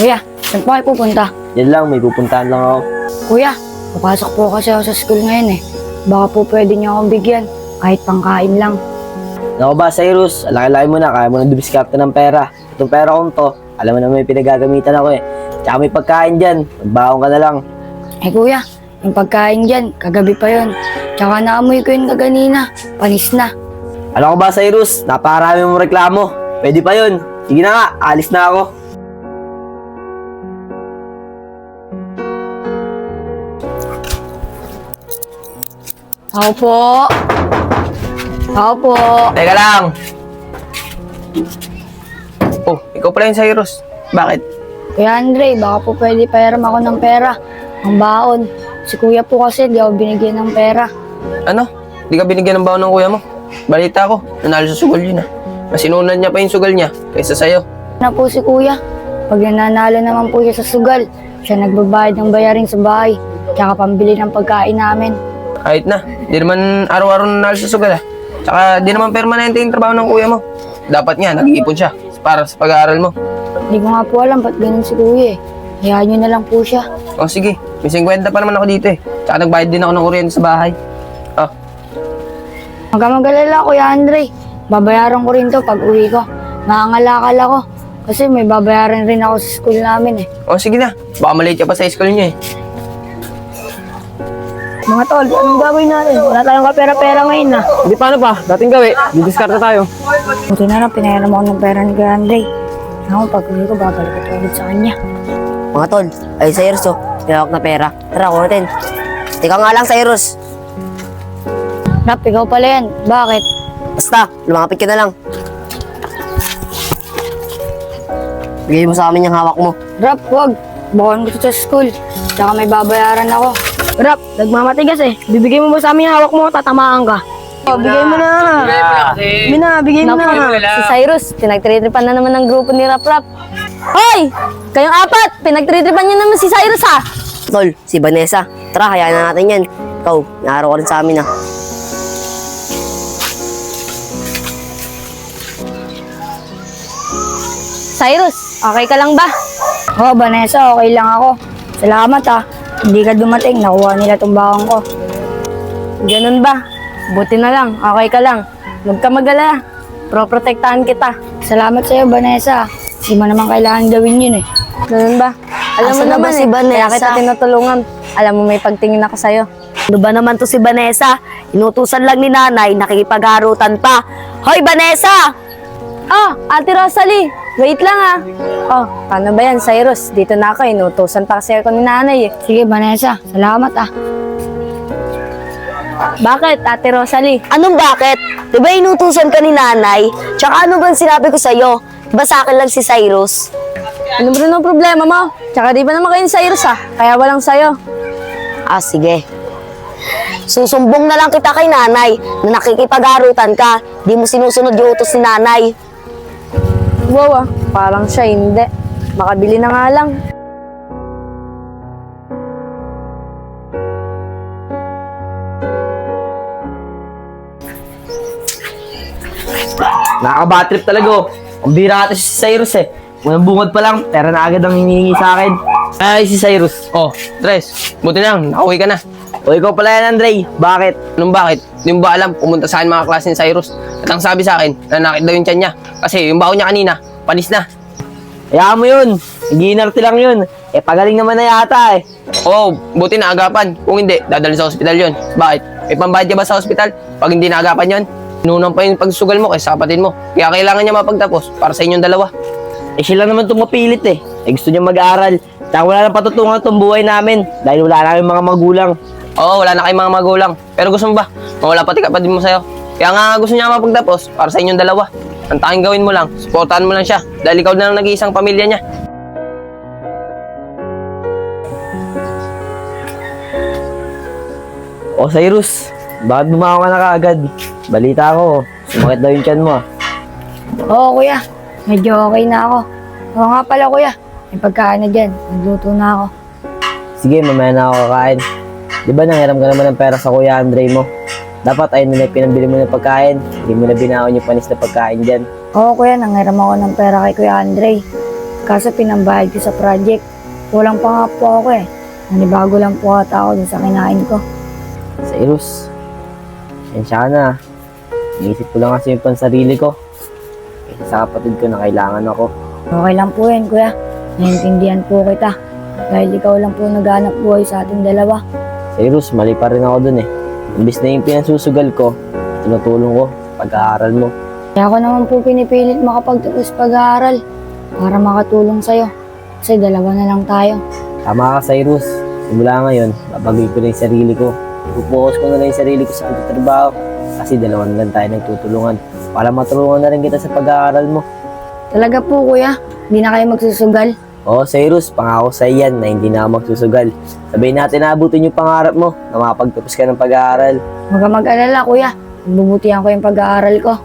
Kuya, saan po kayo pupunta? Yan lang, may pupuntahan lang ako. Kuya, papasok po kasi ako sa school ngayon eh. Baka po pwede niyo akong bigyan, kahit pangkain lang. Naku ba, Cyrus? Laki-laki mo na, kaya mo nang dumiskarte ng pera. Itong pera kong to, alam mo na may pinagagamitan ako eh. Tsaka may pagkain dyan, magbaon ka na lang. Eh kuya, yung pagkain dyan, kagabi pa yon. Tsaka naamoy ko yun kaganina, panis na. Alam ko ba, Cyrus? Napakarami mong reklamo. Pwede pa yun. Sige na nga, alis na ako. Ako po. Ako po. Teka lang. Oh, ikaw pala yung Cyrus. Bakit? Kuya Andre, baka po pwede pairam ako ng pera. Ang baon. Si kuya po kasi di ako binigyan ng pera. Ano? Di ka binigyan ng baon ng kuya mo? Balita ko, nanalo sa sugal yun ah. Mas inunan niya pa yung sugal niya kaysa sa'yo. Na po si kuya. Pag nananalo naman po siya sa sugal, siya nagbabayad ng bayarin sa bahay. Tsaka pambili ng pagkain namin. Kahit na, di naman araw-araw nanalo sa sugal ah. Tsaka di naman permanente yung trabaho ng kuya mo. Dapat nga, nag-iipon siya para sa pag-aaral mo. Hindi ko nga po alam ba't ganun si kuya eh. Hayaan nyo na lang po siya. O sige, may 50 pa naman ako dito eh. Tsaka nagbayad din ako ng kuryente sa bahay. Oh, Huwag ka mag-alala, Kuya Andre. Babayaran ko rin to pag uwi ko. Maangalakal ako. Kasi may babayaran rin ako sa school namin eh. o sige na, baka malate ka pa sa school niyo eh. Mga tol, anong gagawin natin? Wala tayong kapera-pera ngayon na. Hindi paano pa, dating gawi. Didiskarta tayo. Buti na lang, pinayaran ako ng pera ni Kuya Andre. Ako, pag uwi ko, babalik ko ulit sa kanya. Mga tol, ay Cyrus oh, pinawak na pera. Tara, kuha natin. Tika nga lang, Cyrus. Rap, ikaw pala yan. Bakit? Basta, lumapit ka na lang. Bigay mo sa amin yung hawak mo. Rap, wag. Bukon ko sa school. Tsaka may babayaran ako. Rap, nagmamatigas eh. Bibigay mo ba sa amin yung hawak mo, tatamaan ka. Oh, bigay mo na. Bigay mo na. Si Cyrus, pinagtritripan na naman ng grupo ni Rap Rap. Hoy! Kayong apat, pinagtritripan niyo naman si Cyrus ha! Tol, si Vanessa. Tara, hayaan na natin yan. Ikaw, naaraw ka rin sa amin ah. Cyrus, okay ka lang ba? Oh, Vanessa, okay lang ako. Salamat ah. Hindi ka dumating, nakuha nila tong bawang ko. Ganun ba? Buti na lang, okay ka lang. Huwag ka mag-alala. Proprotektahan kita. Salamat sa'yo, Vanessa. Hindi mo naman kailangan gawin yun eh. Ganun ba? Alam mo Asan na naman ba si eh, kaya Vanessa? kita tinutulungan. Alam mo may pagtingin ako sa'yo. Ano ba naman to si Vanessa? Inutusan lang ni nanay, nakikipagharutan pa. Hoy, Vanessa! Oh, Ate Rosalie, wait lang ah. Oh, paano ba yan, Cyrus? Dito na ako, inutusan pa kasi ako ni nanay eh. Sige, Vanessa. Salamat ah. Bakit, Ate Rosalie? Anong bakit? Di ba inutusan ka ni nanay? Tsaka ano bang sinabi ko sa'yo? Di ba sa akin lang si Cyrus? Ano ba rin ang problema mo? Tsaka di ba naman kayo ni Cyrus ah? Kaya walang sayo. Ah, sige. Susumbong na lang kita kay nanay na nakikipagharutan ka. Di mo sinusunod yung utos ni nanay. Wow ah, parang siya hindi. Makabili na nga lang. Nakaka-batrip talaga oh. Ang bira ata si Cyrus eh. Unang bungad pa lang, pera na agad ang hinihingi sa akin. Ay, si Cyrus. Oh, Tres, buti na lang, nakauwi ka na. O ikaw pala yan, Andre. Bakit? Anong bakit? Di mo ba alam, pumunta sa akin mga klase ni Cyrus. At ang sabi sa akin, nanakit daw yung tiyan niya. Kasi yung baho niya kanina, panis na. Hayaan mo yun. Nag-iinarte lang yun. Eh, pagaling naman na yata eh. Oo, buti na agapan. Kung hindi, dadalhin sa ospital yun. Bakit? May pambayad ka ba sa ospital? Pag hindi naagapan yun, inunang pa yung pagsugal mo kaysa kapatid mo. Kaya kailangan niya mapagtapos para sa inyong dalawa. Eh, sila naman itong mapilit eh. Eh, gusto niya mag-aaral. Tsaka wala nang patutungan itong buhay namin. Dahil wala namin mga magulang. Oo, wala na kayong mga magulang. Pero gusto mo ba? Mawala pati kapatid mo sa'yo. Kaya nga gusto niya mapagtapos para sa inyong dalawa. Ang tanging gawin mo lang, supportahan mo lang siya. Dahil ikaw na lang nag-iisang pamilya niya. O, Cyrus. Bakit bumawa ka na kaagad? Balita ko, sumakit daw yung tiyan mo ah. Oo, kuya. Medyo okay na ako. Oo nga pala, kuya. May pagkain na dyan. Nagluto na ako. Sige, mamaya na ako kakain. Di ba nanghiram ka naman ng pera sa Kuya Andre mo? Dapat ayun na pinambili mo ng pagkain. Hindi mo na binaon yung panis na pagkain dyan. Oo, kuya. Nangiram ako ng pera kay Kuya Andre. Kaso pinambayad ko sa project. Kulang pa nga po ako eh. Nanibago lang po ata ako dun sa kinain ko. Cyrus, sensya ka na. Inisip ko lang kasi yung pansarili ko. Kasi sa kapatid ko na kailangan ako. Okay lang po yun, kuya. Naiintindihan po kita. Dahil ikaw lang po naghanap buhay sa ating dalawa. Cyrus, mali pa rin ako dun eh. Imbis na yung pinasusugal ko, tinutulong ko sa pag-aaral mo. Kaya ako naman po pinipilit makapagtapos pag-aaral para makatulong sa'yo. Kasi dalawa na lang tayo. Tama ka, Cyrus. Simula ngayon, babagay ko na yung sarili ko. Ipupokus ko na lang yung sarili ko sa pagtatrabaho. Kasi dalawa na lang tayo nagtutulungan. Para matulungan na rin kita sa pag-aaral mo. Talaga po, kuya. Hindi na kayo magsusugal. Oo, Cyrus, pangako sa iyan na hindi na ako magsusugal. Sabihin natin na abutin yung pangarap mo na makapagtapos ka ng pag-aaral. Huwag kang mag-alala, kuya. Bubutihan ko yung pag-aaral ko.